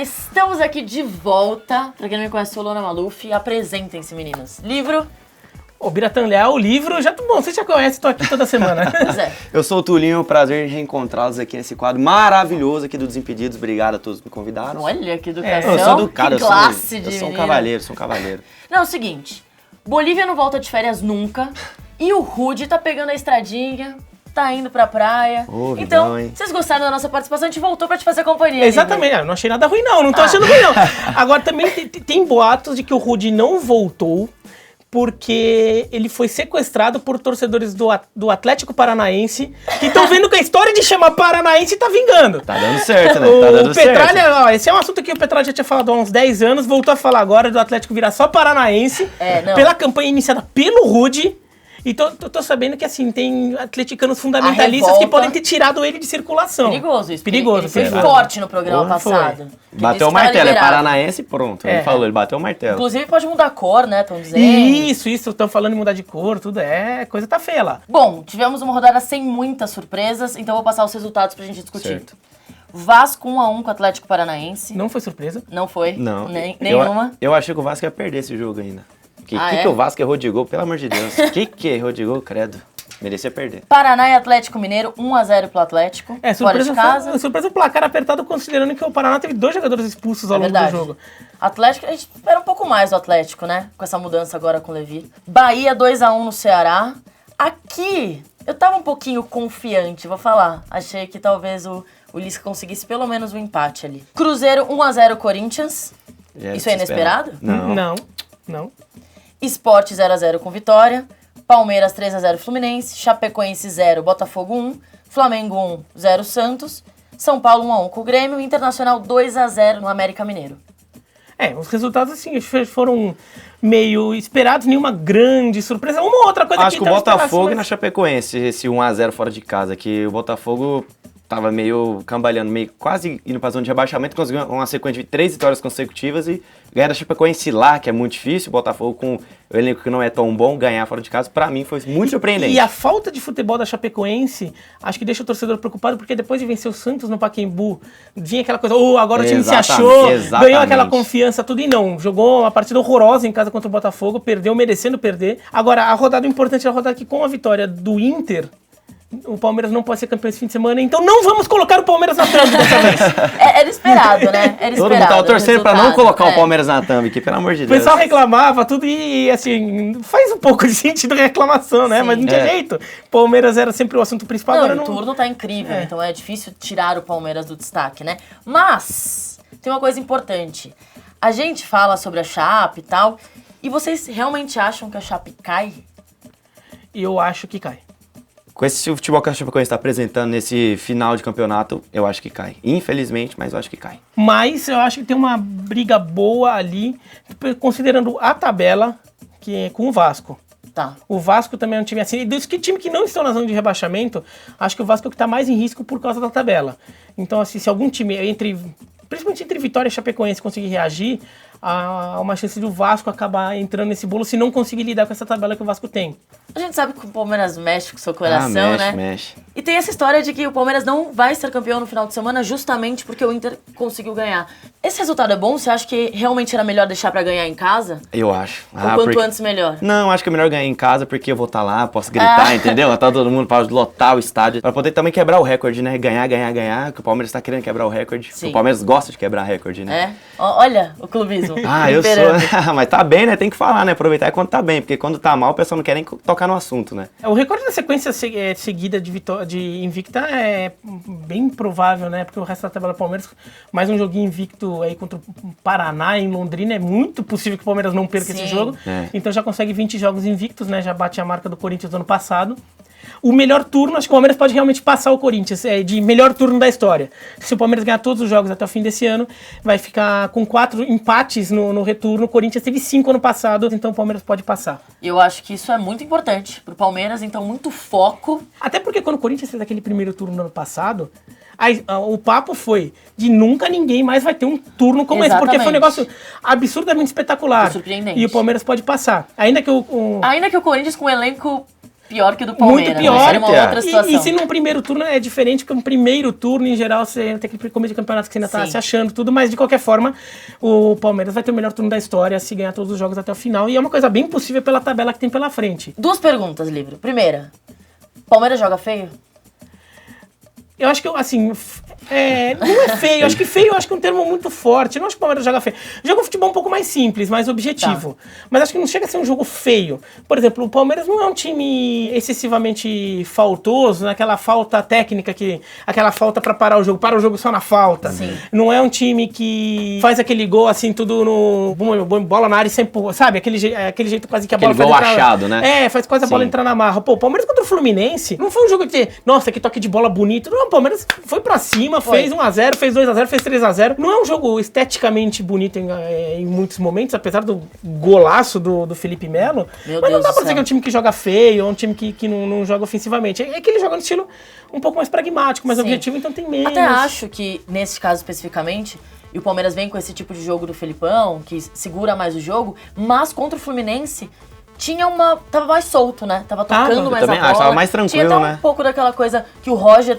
estamos aqui de volta. Pra quem não me conhece, sou Luana Maluf. Apresentem-se, meninos. Livro? O Biratan Leal, o livro, bom, você já conhece, tô aqui toda semana. Pois é. Eu sou o Tulinho, prazer em reencontrá-los aqui nesse quadro maravilhoso aqui do Desimpedidos. Obrigado a todos que me convidaram. Olha, que educação, Eu sou educado, que classe de eu sou um menina. cavaleiro. Não, é o seguinte, Bolívia não volta de férias nunca, e o Rude tá pegando a estradinha, tá indo pra praia. Ô, então, vidão, hein? vocês gostaram da nossa participação, a gente voltou pra te fazer companhia. Exatamente, não achei nada ruim não tô achando ruim não. Agora também tem boatos de que o Rude não voltou, porque ele foi sequestrado por torcedores do Atlético Paranaense, que estão vendo que a história de chamar Paranaense tá vingando. Tá dando certo, né? Tá O dando Petralha, certo. ó, esse é um assunto que o Petralha já tinha falado há uns 10 anos, voltou a falar agora do Atlético virar só Paranaense, não. pela campanha iniciada pelo Rude. E tô sabendo que, assim, tem atleticanos fundamentalistas que podem ter tirado ele de circulação. Perigoso isso. Perigoso. Ele foi perigoso. forte no programa Porra, foi. passado. Que Bateu disse o que tava martelo, é liberado. paranaense e pronto. Ele falou, ele bateu o martelo. Inclusive pode mudar a cor, né, estão dizendo. Isso, estão falando em mudar de cor, tudo coisa tá feia lá. Bom, tivemos uma rodada sem muitas surpresas, então vou passar os resultados pra gente discutir. Certo. Vasco 1-1 com o Atlético Paranaense. Não foi surpresa. Não foi. Não. Nenhuma. Eu achei que o Vasco ia perder esse jogo ainda. Que É? o Vasco errou de gol, pelo amor de Deus. que errou de gol, credo. Merecia perder. Paraná e Atlético Mineiro, 1-0 pro Atlético. Fora de casa. Surpresa o placar apertado, considerando que o Paraná teve 2 jogadores expulsos ao longo do jogo. Atlético, a gente espera um pouco mais do Atlético, né? Com essa mudança agora com o Levi. Bahia 2-1 no Ceará. Aqui, eu tava um pouquinho confiante, vou falar. Achei que talvez o Lisca conseguisse pelo menos um empate ali. Cruzeiro 1-0 Corinthians. Já Isso é inesperado? Não. Sport 0-0 com Vitória. Palmeiras 3-0 Fluminense. Chapecoense 0, Botafogo 1. Flamengo 1, 0 Santos. São Paulo 1-1 com o Grêmio. Internacional 2-0 no América Mineiro. Os resultados, assim, foram meio esperados, nenhuma grande surpresa. Uma ou outra coisa Acho que o talvez Botafogo esperasse, e na Chapecoense, esse 1-0 fora de casa, que o Botafogo tava meio cambaleando, meio quase indo pra zona de rebaixamento, conseguiu uma sequência de 3 vitórias consecutivas e ganhar da Chapecoense lá, que é muito difícil, o Botafogo com o elenco que não é tão bom, ganhar fora de casa, pra mim foi muito surpreendente. E a falta de futebol da Chapecoense, acho que deixa o torcedor preocupado, porque depois de vencer o Santos no Pacaembu, vinha aquela coisa, agora o time se achou, ganhou aquela confiança, tudo, e não, jogou uma partida horrorosa em casa contra o Botafogo, perdeu, merecendo perder. Agora, a rodada importante é a rodada que, com a vitória do Inter, o Palmeiras não pode ser campeão esse fim de semana, então não vamos colocar o Palmeiras na thumb dessa vez. Era esperado, né? Era esperado. Todo mundo tava torcendo pra não colocar o Palmeiras na thumb aqui, pelo amor de O Deus. pessoal reclamava tudo e, assim, faz um pouco de sentido a reclamação, né? Sim. Mas não tinha jeito. Palmeiras era sempre o assunto principal. Não, agora o turno tá incrível, então é difícil tirar o Palmeiras do destaque, né? Mas, tem uma coisa importante. A gente fala sobre a Chape e tal, e vocês realmente acham que a Chape cai? E eu acho que cai. Com esse futebol que a Chapecoense está apresentando nesse final de campeonato, eu acho que cai. Infelizmente, mas eu acho que cai. Mas eu acho que tem uma briga boa ali, considerando a tabela, que é com o Vasco. Tá. O Vasco também é um time assim, e dos time que não estão na zona de rebaixamento, acho que o Vasco é o que está mais em risco por causa da tabela. Então, assim, se algum time, principalmente entre Vitória e Chapecoense, conseguir reagir, há uma chance do Vasco acabar entrando nesse bolo se não conseguir lidar com essa tabela que o Vasco tem. A gente sabe que o Palmeiras mexe com o seu coração, né? Mexe. E tem essa história de que o Palmeiras não vai ser campeão no final de semana justamente porque o Inter conseguiu ganhar. Esse resultado é bom? Você acha que realmente era melhor deixar pra ganhar em casa? Eu acho. Ou quanto antes melhor? Não, acho que é melhor ganhar em casa porque eu vou estar lá, posso gritar, entendeu? Tá todo mundo para lotar o estádio, para poder também quebrar o recorde, né? Ganhar, que o Palmeiras tá querendo quebrar o recorde. Sim. O Palmeiras gosta de quebrar recorde, né? Olha o clubismo. Eu sou. Mas tá bem, né? Tem que falar, né? Aproveitar quando tá bem, porque quando tá mal o pessoal não quer nem tocar no assunto, né? O recorde da sequência seguida de invicta é bem provável, né? Porque o resto da tabela do Palmeiras, mais um joguinho invicto aí contra o Paraná em Londrina, é muito possível que o Palmeiras não perca esse jogo. Então já consegue 20 jogos invictos, né? Já bate a marca do Corinthians do ano passado. O melhor turno, acho que o Palmeiras pode realmente passar o Corinthians, de melhor turno da história. Se o Palmeiras ganhar todos os jogos até o fim desse ano, vai ficar com 4 empates no retorno. O Corinthians teve 5 ano passado, então o Palmeiras pode passar. Eu acho que isso é muito importante pro Palmeiras, então muito foco. Até porque quando o Corinthians fez aquele primeiro turno no ano passado, o papo foi de nunca ninguém mais vai ter um turno como esse, porque foi um negócio absurdamente espetacular. Surpreendente. E o Palmeiras pode passar. Ainda que o Corinthians com um elenco pior que o do Palmeiras. Muito pior. Seria uma outra situação. E se num primeiro turno é diferente, porque um primeiro turno, em geral, você tem aquele começo de campeonato que você ainda tá Sim. se achando tudo, mas de qualquer forma, o Palmeiras vai ter o melhor turno da história se ganhar todos os jogos até o final. E é uma coisa bem possível pela tabela que tem pela frente. 2 perguntas, Livro. Primeira, Palmeiras joga feio? Eu acho que, assim, não é feio. Acho que feio é um termo muito forte. Eu não acho que o Palmeiras joga feio. Joga um futebol um pouco mais simples, mais objetivo. Mas acho que não chega a ser um jogo feio. Por exemplo, o Palmeiras não é um time excessivamente faltoso, naquela falta técnica, aquela falta pra parar o jogo. Para o jogo só na falta. Sim. Não é um time que faz aquele gol, assim, tudo no... bola na área e sempre... Sabe? Aquele jeito quase que a bola Aquele faz gol entrar... achado, né? Faz quase a bola Sim. entrar na marra. Pô, o Palmeiras contra o Fluminense não foi um jogo que... Nossa, que toque de bola bonito. Não, o Palmeiras foi pra cima, fez 1x0, fez 2x0, fez 3x0. Não é um jogo esteticamente bonito em muitos momentos, apesar do golaço do Felipe Melo. Meu Mas não Deus dá do pra dizer céu. que é um time que joga feio, ou um time que não joga ofensivamente. É que ele joga no estilo um pouco mais pragmático, mais Sim. objetivo, então tem menos. Até acho que, nesse caso especificamente, e o Palmeiras vem com esse tipo de jogo do Felipão, que segura mais o jogo, mas contra o Fluminense tava mais solto, né? Tava tocando mais a também bola. acho, tava mais tranquilo, Tinha até né? um pouco daquela coisa que o Roger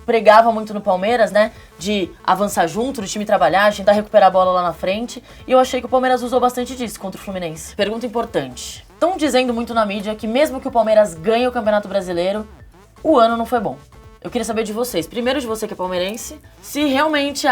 pregava muito no Palmeiras, né? De avançar junto, do time trabalhar, tentar recuperar a bola lá na frente. E eu achei que o Palmeiras usou bastante disso contra o Fluminense. Pergunta importante. Estão dizendo muito na mídia que mesmo que o Palmeiras ganhe o Campeonato Brasileiro, o ano não foi bom. Eu queria saber de vocês, primeiro de você que é palmeirense, se realmente,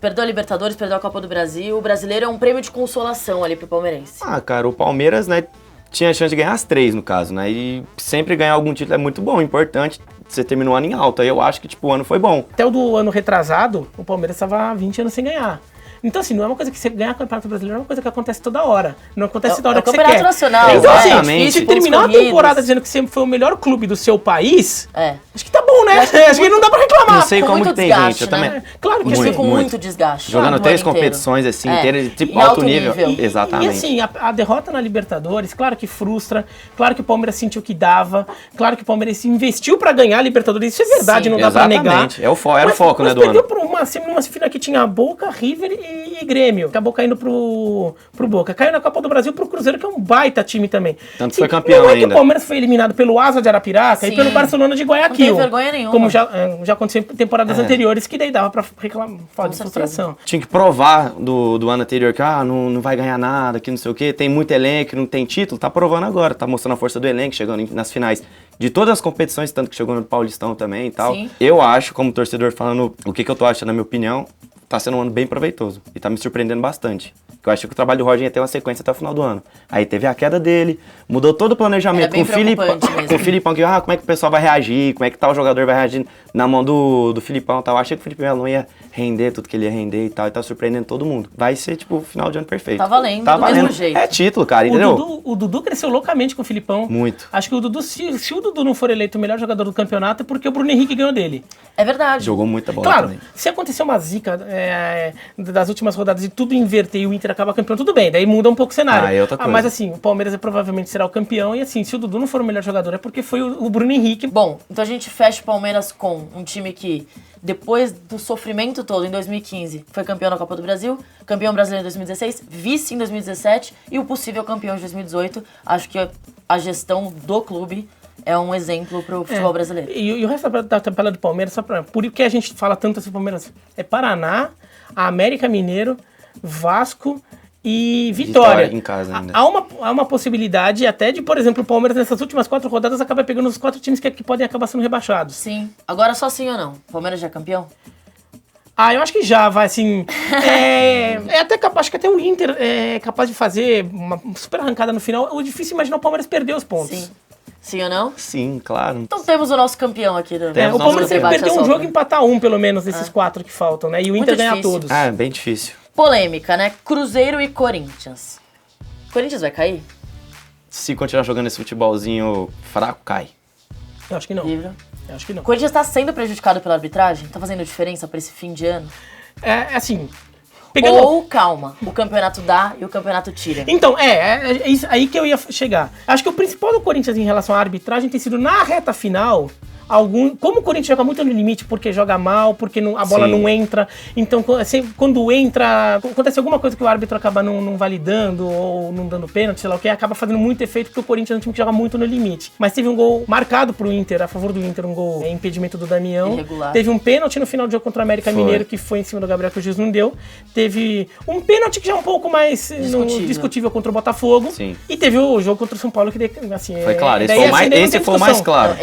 perdeu a Libertadores, perdeu a Copa do Brasil, o brasileiro é um prêmio de consolação ali pro palmeirense. Cara, o Palmeiras, né, tinha a chance de ganhar as 3, no caso, né, e sempre ganhar algum título é muito bom, importante, você terminou o ano em alta, aí eu acho que, tipo, o ano foi bom. Até o do ano retrasado, o Palmeiras estava há 20 anos sem ganhar. Então, assim, não é uma coisa que você ganhar o Campeonato Brasileiro, é uma coisa que acontece toda hora. Não acontece toda hora que você quer. Campeonato Nacional, então, assim, Exatamente. se terminar a temporada dizendo que sempre foi o melhor clube do seu país, acho que tá bom, né? Acho que não dá pra reclamar. Não sei com como muito que tem desgaste, gente, eu né? também. Claro que Muito, assim, com muito desgaste. Jogando no 3 ano inteiro. competições, assim, inteiras, tipo, Em alto nível. nível. Exatamente. E assim, a derrota na Libertadores, claro que frustra, claro que o Palmeiras sentiu que dava, claro que o Palmeiras investiu pra ganhar a Libertadores, isso é verdade, Sim, não dá pra negar. exatamente. Era o foco, né, do perdeu ano. por uma semifinal que tinha Boca, River e Grêmio. Acabou caindo pro Boca. Caiu na Copa do Brasil pro Cruzeiro, que é um baita time também. Tanto Sim, foi campeão não é que ainda. o Palmeiras foi eliminado pelo Asa de Arapiraca Sim. e pelo Barcelona de Guayaquil. Não tem vergonha nenhuma. Como já aconteceu em temporadas anteriores, que daí dava pra reclamar, falar de certeza. frustração. Tinha que provar do ano anterior que não vai ganhar nada, que não sei o quê, tem muito elenco, não tem título, tá provando agora, tá mostrando a força do elenco, chegando nas finais de todas as competições, tanto que chegou no Paulistão também e tal. Sim. Eu acho, como torcedor falando o que eu tô achando, na minha opinião, tá sendo um ano bem proveitoso e tá me surpreendendo bastante. Eu achei que o trabalho do Roger ia ter uma sequência até o final do ano. Aí teve a queda dele, mudou todo o planejamento bem com o Filipão, preocupante mesmo. com o Filipão, que como é que o pessoal vai reagir, como é que tal jogador vai reagir na mão do Filipão e tal. Eu achei que o Felipe Melo não ia render tudo que ele ia render e tal, e tá surpreendendo todo mundo. Vai ser, tipo, final de ano perfeito. Tá valendo, Tá do mesmo valendo. jeito. É título, cara, entendeu? O Dudu cresceu loucamente com o Filipão. Muito. Acho que o Dudu, se o Dudu não for eleito o melhor jogador do campeonato, é porque o Bruno Henrique ganhou dele. É verdade. Jogou muita bola Claro, também. se acontecer uma zica das últimas rodadas e tudo inverter e o Inter acaba campeão, tudo bem, daí muda um pouco o cenário. É outra coisa. Mas assim, o Palmeiras provavelmente será o campeão e assim, se o Dudu não for o melhor jogador é porque foi o Bruno Henrique. Bom, então a gente fecha o Palmeiras com um time que, depois do sofrimento todo em 2015, foi campeão da Copa do Brasil, campeão brasileiro em 2016, vice em 2017 e o possível campeão de 2018. Acho que a gestão do clube é um exemplo pro futebol brasileiro. E o resto da tabela do Palmeiras, por que a gente fala tanto assim, Palmeiras? É Paraná, América Mineiro, Vasco e Vitória. Em casa ainda. Há uma possibilidade até de, por exemplo, o Palmeiras nessas últimas 4 rodadas acabar pegando os 4 times que podem acabar sendo rebaixados. Sim. Agora só sim ou não? O Palmeiras já é campeão? Eu acho que já vai, assim. Até capaz, acho que até o Inter é capaz de fazer uma super arrancada no final. É difícil imaginar o Palmeiras perder os pontos. Sim. Sim ou não? Sim, claro. Então temos o nosso campeão aqui. O Palmeiras tem que perder um jogo e empatar um, pelo menos, desses 4 que faltam, né? E o Inter ganhar difícil. todos. É, bem difícil. Polêmica, né? Cruzeiro e Corinthians. Corinthians vai cair? Se continuar jogando esse futebolzinho fraco, cai. Eu acho que não. Livre. Eu acho que não. O Corinthians tá sendo prejudicado pela arbitragem? Tá fazendo diferença pra esse fim de ano? Assim. Pegando... Ou, calma, o campeonato dá e o campeonato tira. Então, é isso aí que eu ia chegar. Acho que o principal do Corinthians em relação à arbitragem tem sido na reta final Como o Corinthians joga muito no limite, porque joga mal, porque a bola Sim. não entra. Então, quando entra, acontece alguma coisa que o árbitro acaba não validando ou não dando pênalti, sei lá o que, acaba fazendo muito efeito, porque o Corinthians é um time que joga muito no limite. Mas teve um gol marcado pro Inter, a favor do Inter, um gol impedimento do Damião. Irregular. Teve um pênalti no final do jogo contra o América Mineiro, que foi em cima do Gabriel, que o juiz não deu. Teve um pênalti que já é um pouco mais discutível contra o Botafogo. Sim. E teve o jogo contra o São Paulo, que assim... Foi claro, esse daí, foi, assim, daí não esse tem foi o mais discussão. claro.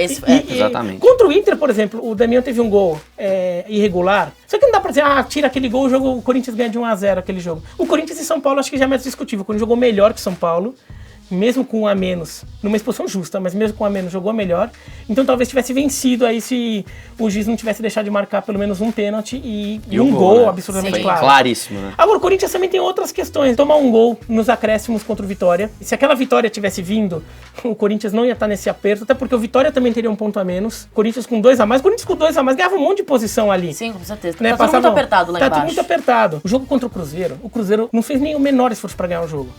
Exatamente. Contra o Inter, por exemplo, o Damião teve um gol irregular. Só que não dá pra dizer, tira aquele gol, o Corinthians ganha de 1-0 aquele jogo. O Corinthians e São Paulo acho que já é mais discutível. O Corinthians jogou melhor que São Paulo, mesmo com um a menos, numa expulsão justa, mas mesmo com um a menos, jogou melhor. Então talvez tivesse vencido aí se o juiz não tivesse deixado de marcar pelo menos um pênalti e um gol, né? Absurdamente Sim. claro. Claríssimo, né? Agora, o Corinthians também tem outras questões. Tomar um gol nos acréscimos contra o Vitória. E se aquela vitória tivesse vindo, o Corinthians não ia estar nesse aperto, até porque o Vitória também teria um ponto a menos. O Corinthians com 2 a mais. O Corinthians com 2 a mais ganhava um monte de posição ali. Sim, com certeza. Né? Tá tudo muito apertado lá Tá embaixo. tudo muito apertado. O jogo contra o Cruzeiro não fez nem o menor esforço pra ganhar o jogo.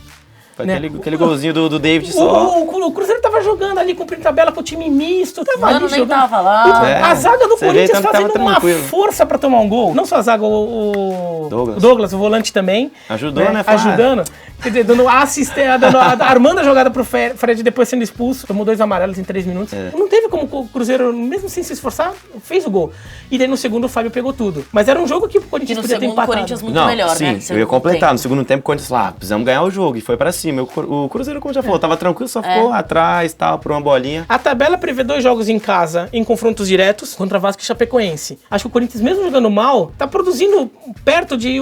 Foi Né? aquele golzinho do David só. O Cruzeiro tava jogando ali, cumprindo tabela com o time misto. Tava Mano, ali nem jogando. tava lá. A zaga do Você vê, Corinthians tanto que tava fazendo uma tranquilo. força pra tomar um gol. Não só a zaga, o Douglas, o volante também. Ajudou, né, Flávio? Ajudando. Quer dizer, dando assistência, armando a jogada pro Fred depois sendo expulso. Tomou 2 amarelos em 3 minutos. Não teve como o Cruzeiro, mesmo sem se esforçar, fez o gol. E daí no segundo o Fábio pegou tudo. Mas era um jogo que o Corinthians no podia ter segundo, empatado. o Corinthians muito Não, melhor, sim, né? eu ia completar. No segundo tempo, o Corinthians falou, precisamos ganhar o jogo. E foi pra cima. O Cruzeiro, como já falou, tava tranquilo, só ficou atrás, tal, por uma bolinha. A tabela prevê 2 jogos em casa em confrontos diretos contra Vasco e Chapecoense. Acho que o Corinthians, mesmo jogando mal, tá produzindo perto de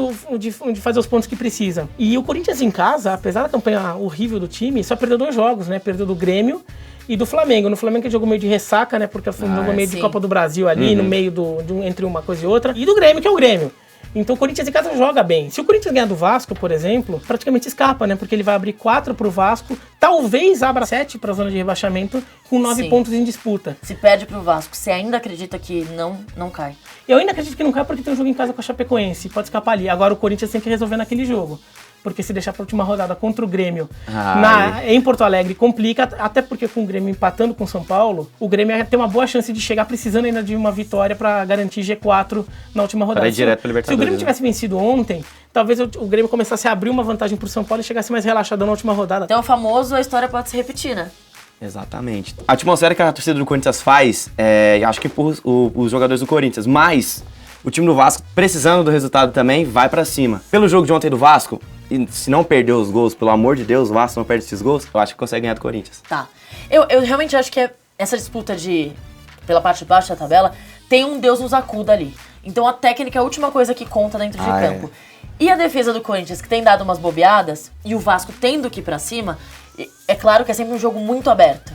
fazer os pontos que precisa. E o Corinthians em casa, apesar da campanha horrível do time, só perdeu 2 jogos, né? Perdeu do Grêmio e do Flamengo. No Flamengo ele jogou meio de ressaca, né? Porque foi um jogo meio de Copa do Brasil ali, no meio entre uma coisa e outra. E do Grêmio, que é o Grêmio. Então o Corinthians em casa joga bem. Se o Corinthians ganhar do Vasco, por exemplo, praticamente escapa, né? Porque ele vai abrir 4 pro Vasco, talvez abra 7 pra zona de rebaixamento, com 9 pontos em disputa. Se perde pro Vasco, você ainda acredita que não cai? Eu ainda acredito que não cai porque tem um jogo em casa com a Chapecoense, pode escapar ali. Agora o Corinthians tem que resolver naquele jogo. Porque se deixar pra última rodada contra o Grêmio em Porto Alegre, complica, até porque com o Grêmio empatando com o São Paulo, o Grêmio tem uma boa chance de chegar precisando ainda de uma vitória pra garantir G4 na última rodada. Para ir direto pra Se o Libertadores, Grêmio tivesse vencido ontem, talvez o Grêmio começasse a abrir uma vantagem pro São Paulo e chegasse mais relaxadão na última rodada. Então o famoso, a história pode se repetir, né? Exatamente. A atmosfera que a torcida do Corinthians faz, acho que por os jogadores do Corinthians, mas o time do Vasco, precisando do resultado também, vai pra cima. Pelo jogo de ontem do Vasco, e se não perder os gols, pelo amor de Deus, o Vasco não perde esses gols, eu acho que consegue ganhar do Corinthians. Tá. Eu realmente acho que essa disputa pela parte de baixo da tabela tem um Deus nos acuda ali. Então a técnica é a última coisa que conta dentro de campo. E a defesa do Corinthians, que tem dado umas bobeadas, e o Vasco tendo que ir pra cima, é claro que é sempre um jogo muito aberto.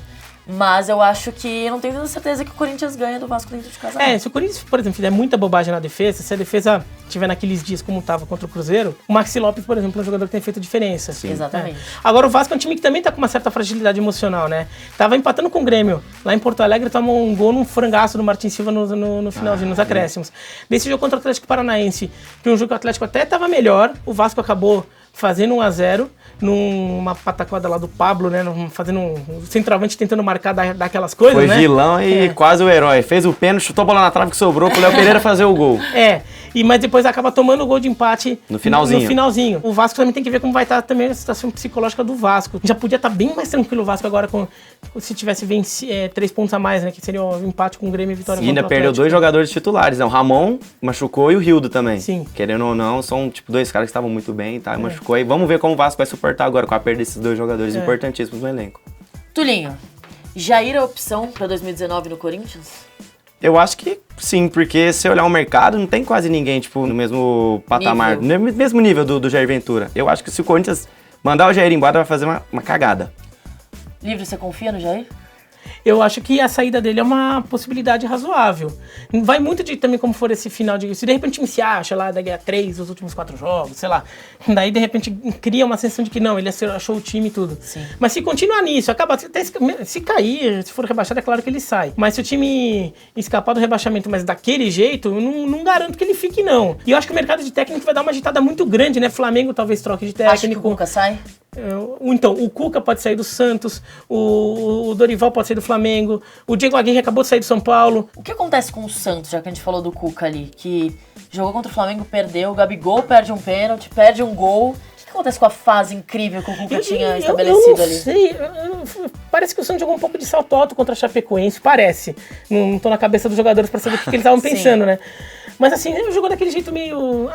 Mas eu acho que eu não tenho tanta certeza que o Corinthians ganha do Vasco dentro de casa. Se o Corinthians, por exemplo, fizer muita bobagem na defesa, se a defesa estiver naqueles dias como estava contra o Cruzeiro, o Maxi Lopes, por exemplo, é um jogador que tem feito diferença. Sim. Exatamente. Agora o Vasco é um time que também tá com uma certa fragilidade emocional, né? Tava empatando com o Grêmio. Lá em Porto Alegre tomou um gol num frangaço do Martin Silva no finalzinho, nos acréscimos. Desse jogo contra o Atlético Paranaense, que um jogo que o Atlético até tava melhor, o Vasco acabou fazendo 1-0 numa pataquada lá do Pablo, né? Fazendo um centroavante tentando marcar daquelas coisas, Foi né? vilão e quase o herói. Fez o pênalti, chutou a bola na trave que sobrou pro Léo Pereira fazer o gol. Mas depois acaba tomando o gol de empate no finalzinho. O Vasco também tem que ver como vai estar também a situação psicológica do Vasco. Já podia estar bem mais tranquilo o Vasco agora se tivesse 3 pontos a mais, né? Que seria o empate com o Grêmio e vitória E ainda contra o perdeu Atlético. 2 jogadores titulares, né? O Ramon machucou e o Rildo também. Sim. Querendo ou não, são 2 caras que estavam muito bem, tá? Machucou. E vamos ver como o Vasco vai suportar agora com a perda desses 2 jogadores importantíssimos no elenco. Tulinho, Jair é a opção pra 2019 no Corinthians? Eu acho que sim, porque se olhar o mercado, não tem quase ninguém, no mesmo patamar, no mesmo nível do Jair Ventura. Eu acho que se o Corinthians mandar o Jair embora, vai fazer uma cagada. Livre, você confia no Jair? Eu acho que a saída dele é uma possibilidade razoável. Vai muito de também como for esse final de... Se de repente o time se acha lá, da ganhar 3 dos últimos 4 jogos, sei lá. Daí de repente cria uma sensação de que não, ele achou o time e tudo. Sim. Mas se continuar nisso, acaba até se cair, se for rebaixado, é claro que ele sai. Mas se o time escapar do rebaixamento, mas daquele jeito, eu não garanto que ele fique, não. E eu acho que o mercado de técnico vai dar uma agitada muito grande, né? Flamengo talvez troque de técnico. Acho que o Cuca sai? Então, o Cuca pode sair do Santos, o Dorival pode sair do Flamengo, o Diego Aguirre acabou de sair do São Paulo. O que acontece com o Santos, já que a gente falou do Cuca ali, que jogou contra o Flamengo, perdeu, o Gabigol perde um pênalti, perde um gol. O que acontece com a fase incrível que o Cuca tinha estabelecido ali? Eu não sei, parece que o Santos jogou um pouco de salto alto contra a Chapecoense, parece. Não tô na cabeça dos jogadores pra saber o que eles estavam pensando, né? Mas assim, ele jogou daquele jeito meio...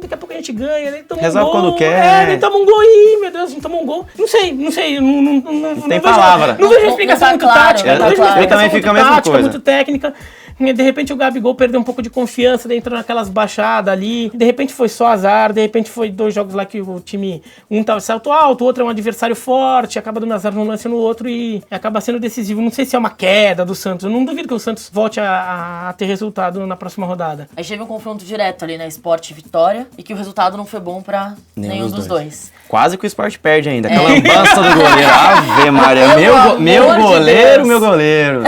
daqui a pouco a gente ganha, ele toma Resolve um gol. quando quer. Ele toma um gol aí, meu Deus, a gente toma um gol. Não sei. Não tem palavra. Não vejo explicação muito tática. Eu também fico a mesma coisa. Muito técnica. De repente o Gabigol perdeu um pouco de confiança, daí entrou naquelas baixadas ali. De repente foi só azar, de repente foi 2 jogos lá que o time, um tava salto alto, o outro é um adversário forte, acaba dando azar num lance no outro e acaba sendo decisivo. Não sei se é uma queda do Santos, eu não duvido que o Santos volte a ter resultado na próxima rodada. Aí teve um confronto direto ali, né, Sport e Vitória, e que o resultado não foi bom pra nenhum dos dois. Quase que o Sport perde ainda. Aquela lambança do goleiro. Ave Maria. Meu goleiro.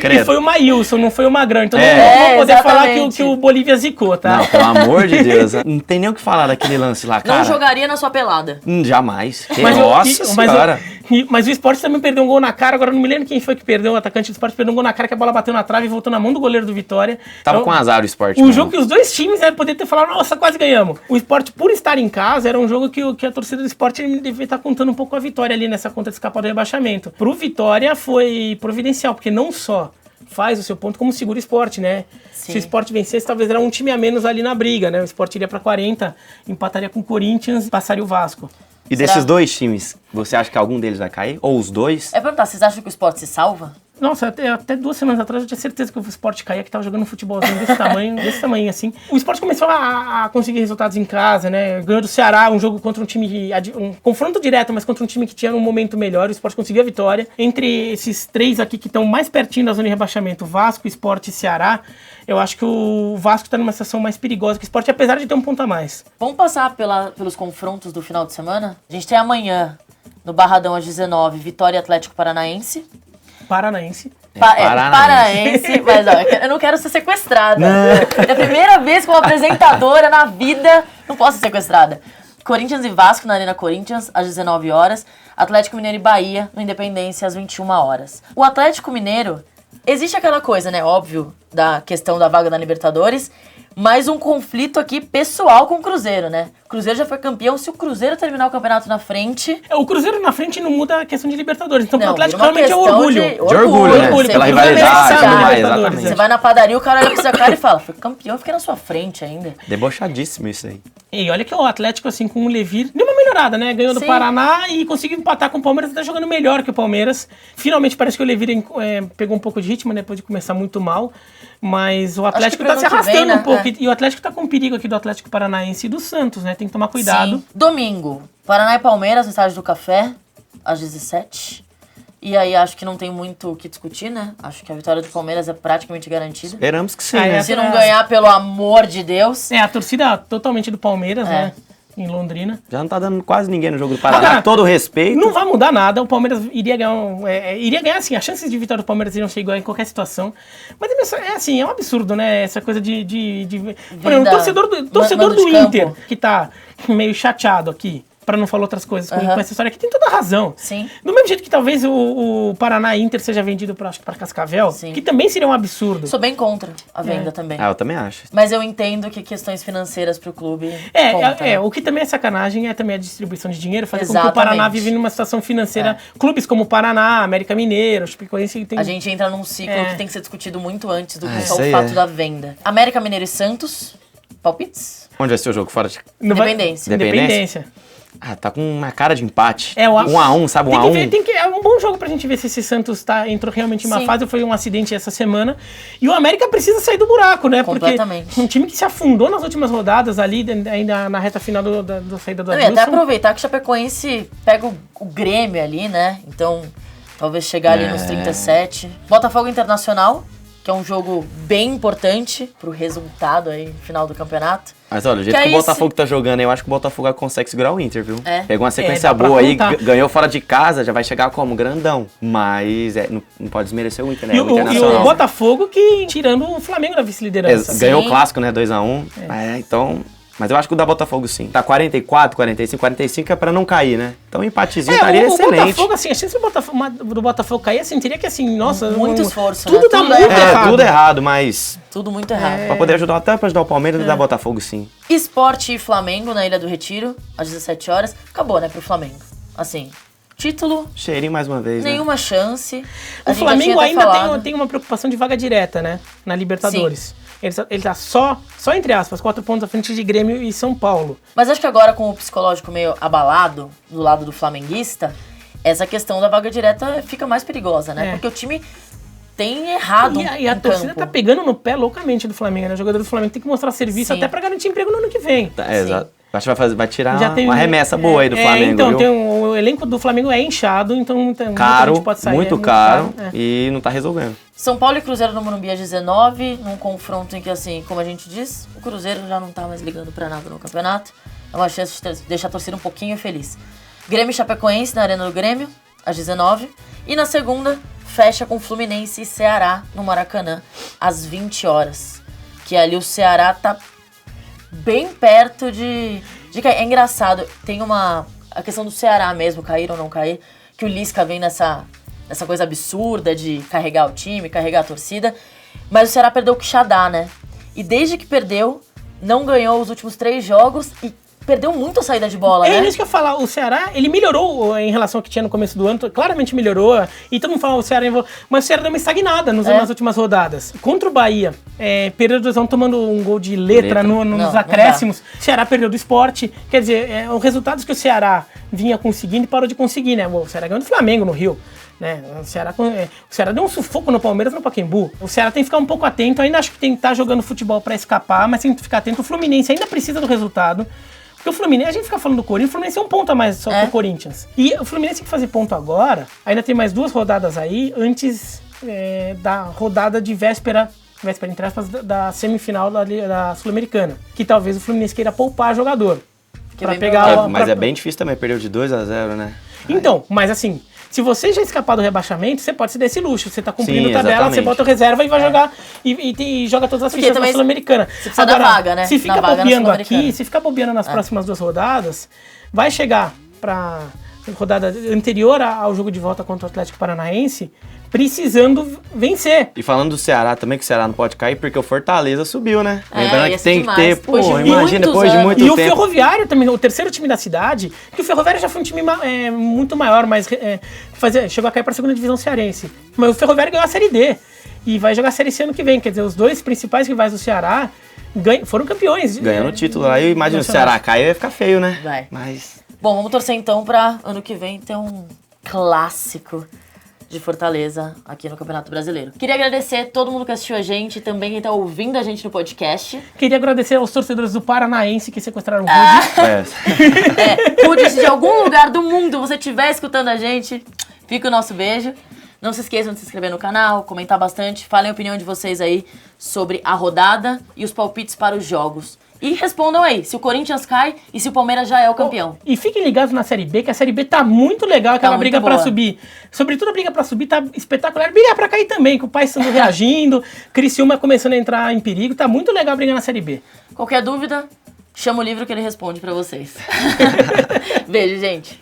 Credo. E foi o Maílson, não foi o Magrão. Então não vou poder exatamente. falar que o Bolívia zicou, tá? Não, pelo amor de Deus. Não tem nem o que falar daquele lance lá, cara. Não jogaria na sua pelada. Jamais. Mas Senhora. Mas o Sport também perdeu um gol na cara. Agora não me lembro quem foi que perdeu. O atacante do Sport perdeu um gol na cara, que a bola bateu na trave e voltou na mão do goleiro do Vitória. Tava então, com azar o Sport. Um jogo que os dois times poderiam ter falado, nossa, quase ganhamos. O Sport, por estar em casa, era um jogo que a torcida do Sport devia estar contando um pouco com a vitória ali nessa conta de escapar do rebaixamento. Pro Vitória foi providencial, porque não só faz o seu ponto, como segura o Sport, né? Sim. Se o Sport vencesse, talvez era um time a menos ali na briga, né? O Sport iria pra 40, empataria com o Corinthians e passaria o Vasco. E desses dois times, você acha que algum deles vai cair? Ou os dois? É perguntar, vocês acham que o Sport se salva? Nossa, até 2 semanas atrás eu tinha certeza que o Sport caía, que tava jogando um futebolzinho desse tamanho assim. O Sport começou a conseguir resultados em casa, né? Ganhou do Ceará, um jogo contra um time, um confronto direto, mas contra um time que tinha um momento melhor. O Sport conseguiu a vitória. Entre esses 3 aqui que estão mais pertinho da zona de rebaixamento, Vasco, Sport e Ceará, eu acho que o Vasco tá numa situação mais perigosa que o Sport, apesar de ter um ponto a mais. Vamos passar pelos confrontos do final de semana? A gente tem amanhã, no Barradão às 19, Vitória e Atlético Paranaense. Paranaense. Paranaense, mas ó, eu não quero ser sequestrada. É a primeira vez que uma apresentadora na vida não posso ser sequestrada. Corinthians e Vasco na Arena Corinthians, às 19 horas. Atlético Mineiro e Bahia, no Independência, às 21 horas. O Atlético Mineiro, existe aquela coisa, né, óbvio, da questão da vaga da Libertadores, mas um conflito aqui pessoal com o Cruzeiro, né? O Cruzeiro já foi campeão. Se o Cruzeiro terminar o campeonato na frente... O Cruzeiro na frente não muda a questão de Libertadores. Então, pro Não, Atlético vira uma realmente é questão orgulho. De orgulho, né? Você Pela vai rivalidade, pensar, tudo mais, Libertadores, exatamente. Você vai na padaria, o cara olha pra sua cara e fala, foi campeão, fiquei na sua frente ainda. Debochadíssimo isso aí. E olha que o Atlético, assim, com o Levir, deu uma melhorada, né? Ganhou do Sim. Paraná e conseguiu empatar com o Palmeiras, tá jogando melhor que o Palmeiras. Finalmente parece que o Levir pegou um pouco de ritmo, né? Depois de começar muito mal. Mas o Atlético tá se arrastando um pouco. E o Atlético tá com um perigo aqui do Atlético Paranaense e do Santos, né? Tem que tomar cuidado. Sim. Domingo, Paraná e Palmeiras, no Estádio do Café, às 17. E aí acho que não tem muito o que discutir, né? Acho que a vitória do Palmeiras é praticamente garantida. Esperamos que sim, Ah, né? é. Se não ganhar, pelo amor de Deus. A torcida totalmente do Palmeiras, né? Em Londrina. Já não tá dando quase ninguém no jogo do Paraná. Agora, Todo o respeito. Não vai mudar nada, o Palmeiras iria ganhar, iria ganhar assim, as chances de vitória do Palmeiras iriam ser iguais em qualquer situação. Mas é um absurdo, né? Essa coisa de... Por exemplo, o torcedor do Inter, que tá meio chateado aqui, pra não falar outras coisas com essa história aqui, tem toda a razão. Sim. Do mesmo jeito que talvez o Paraná Inter seja vendido pra Cascavel, Sim. que também seria um absurdo. Sou bem contra a venda também. Ah, eu também acho. Mas eu entendo que questões financeiras pro clube conta. O que também é sacanagem é também a distribuição de dinheiro, fazer com que o Exatamente. Paraná vive numa situação financeira. Clubes como o Paraná, América Mineiro, Chapecoense tem... A gente entra num ciclo que tem que ser discutido muito antes do que só isso o aí fato da venda. América Mineiro e Santos, palpites? Onde vai ser o jogo? Fora de... Independência. Independência. Ah, tá com uma cara de empate. É, 1-1, sabe? 1-1. É um bom jogo pra gente ver se esse Santos entrou realmente em uma Sim. fase ou foi um acidente essa semana. E o América precisa sair do buraco, né? Completamente. Porque um time que se afundou nas últimas rodadas ali, ainda na reta final da saída do Não, e até Adilson. aproveitar que o Chapecoense pega o Grêmio ali, né? Então, talvez chegar ali nos 37. Botafogo Internacional, que é um jogo bem importante pro resultado aí, final do campeonato. Mas olha, o jeito que o Botafogo tá jogando, eu acho que o Botafogo consegue segurar o Inter, viu? Pegou uma sequência dá pra boa aí, contar. ganhou fora de casa, já vai chegar como? Grandão. Mas não pode desmerecer o Inter, né? E O o Internacional. Botafogo que tirando o Flamengo da vice-liderança. Ganhou Sim. o clássico, né? 2-1. Então, Mas eu acho que o da Botafogo sim. Tá 44, 45, 45 é pra não cair, né? Então um empatezinho estaria excelente. O Botafogo, assim, a chance do Botafogo cair, assim, teria que, assim, nossa... Muito esforço, tudo né? tá Tudo muito errado. Tudo errado, mas Tudo muito errado. pra poder ajudar, até pra ajudar o Palmeiras, o da Botafogo sim. Sport e Flamengo na Ilha do Retiro, às 17 horas. Acabou, né, pro Flamengo. Assim, título, Cheirinho mais uma vez, né? nenhuma chance. A O gente já Flamengo tinha até ainda falado. tem uma preocupação de vaga direta, né? Na Libertadores. Ele tá só entre aspas, 4 pontos à frente de Grêmio e São Paulo. Mas acho que agora, com o psicológico meio abalado do lado do flamenguista, essa questão da vaga direta fica mais perigosa, né? É. Porque o time tem errado E a em torcida campo. tá pegando no pé loucamente do Flamengo, né? O jogador do Flamengo tem que mostrar serviço Sim. até pra garantir emprego no ano que vem. Exato. Acho que vai tirar Já tem uma remessa boa aí do Flamengo, então, viu? o elenco do Flamengo é inchado, então muita Caro, gente pode sair. muito é caro, é. e não tá resolvendo. São Paulo e Cruzeiro no Morumbi às 19, num confronto em que, assim, como a gente diz, o Cruzeiro já não tá mais ligando pra nada no campeonato. É uma chance de deixar a torcida um pouquinho feliz. Grêmio e Chapecoense na Arena do Grêmio, às 19. E na segunda, fecha com Fluminense e Ceará no Maracanã, às 20 horas. Que ali o Ceará tá bem perto de cair. É engraçado, tem a questão do Ceará mesmo, cair ou não cair, que o Lisca vem nessa coisa absurda de carregar o time, carregar a torcida, mas o Ceará perdeu o Quixadá, né? E desde que perdeu, não ganhou os últimos 3 jogos e perdeu muito a saída de bola, né? É isso que eu ia falar, o Ceará, ele melhorou em relação ao que tinha no começo do ano, claramente melhorou, e todo mundo fala o Ceará, mas o Ceará deu uma estagnada nas últimas rodadas. Contra o Bahia, perdeu 2-1 tomando um gol de letra nos Não acréscimos, o Ceará perdeu do Sport, quer dizer, os resultados que o Ceará vinha conseguindo e parou de conseguir, né? O Ceará ganhou do Flamengo no Rio. Né? O Ceará deu um sufoco no Palmeiras no Pacaembu. O Ceará tem que ficar um pouco atento, ainda acho que tem que estar jogando futebol pra escapar, mas tem que ficar atento. O Fluminense ainda precisa do resultado. Porque o Fluminense, a gente fica falando do Corinthians, o Fluminense é um ponto a mais só que o Corinthians. E o Fluminense tem que fazer ponto agora, ainda tem mais 2 rodadas aí, antes da rodada de véspera entre aspas, da semifinal da Sul-Americana. Que talvez o Fluminense queira poupar jogador. Pra bem pegar Mas é bem difícil também, perdeu de 2-0, né? Então, mas assim, se você já escapar do rebaixamento, você pode se dar esse luxo. Você tá cumprindo Sim, tabela, exatamente. você bota o reserva e vai jogar e joga todas as Porque fichas da também Sul-Americana. você precisa da vaga, né? Se fica Da vaga na bobeando Sul-Americana. aqui, se ficar bobeando nas próximas 2 rodadas, vai chegar pra rodada anterior ao jogo de volta contra o Atlético Paranaense, precisando vencer. E falando do Ceará também, que o Ceará não pode cair, porque o Fortaleza subiu, né? É, Lembrando ia que ser tem demais. que ter, Depois de imagina, muitos depois de anos. muito E o tempo. Ferroviário também, o terceiro time da cidade, que o Ferroviário já foi um time muito maior, mas chegou a cair para a segunda divisão cearense. Mas o Ferroviário ganhou a Série D e vai jogar a Série C ano que vem. Quer dizer, os 2 principais rivais do Ceará foram campeões. Ganhando o título lá, eu imagino se o nacionais. Ceará cair, vai ficar feio, né? Vai. Mas Bom, vamos torcer então pra ano que vem ter um clássico de Fortaleza aqui no Campeonato Brasileiro. Queria agradecer todo mundo que assistiu a gente, também quem tá ouvindo a gente no podcast. Queria agradecer aos torcedores do Paranaense que sequestraram o Rudy. Rude, se de algum lugar do mundo você estiver escutando a gente, fica o nosso beijo. Não se esqueçam de se inscrever no canal, comentar bastante, falem a opinião de vocês aí sobre a rodada e os palpites para os jogos. E respondam aí, se o Corinthians cai e se o Palmeiras já é o campeão. E fiquem ligados na Série B, que a Série B tá muito legal, aquela muito briga pra boa. subir. Sobretudo a briga pra subir tá espetacular. Briga pra cair também, com o Paysandu reagindo, Criciúma começando a entrar em perigo. Tá muito legal a briga na Série B. Qualquer dúvida, chama o livro que ele responde pra vocês. Beijo, gente.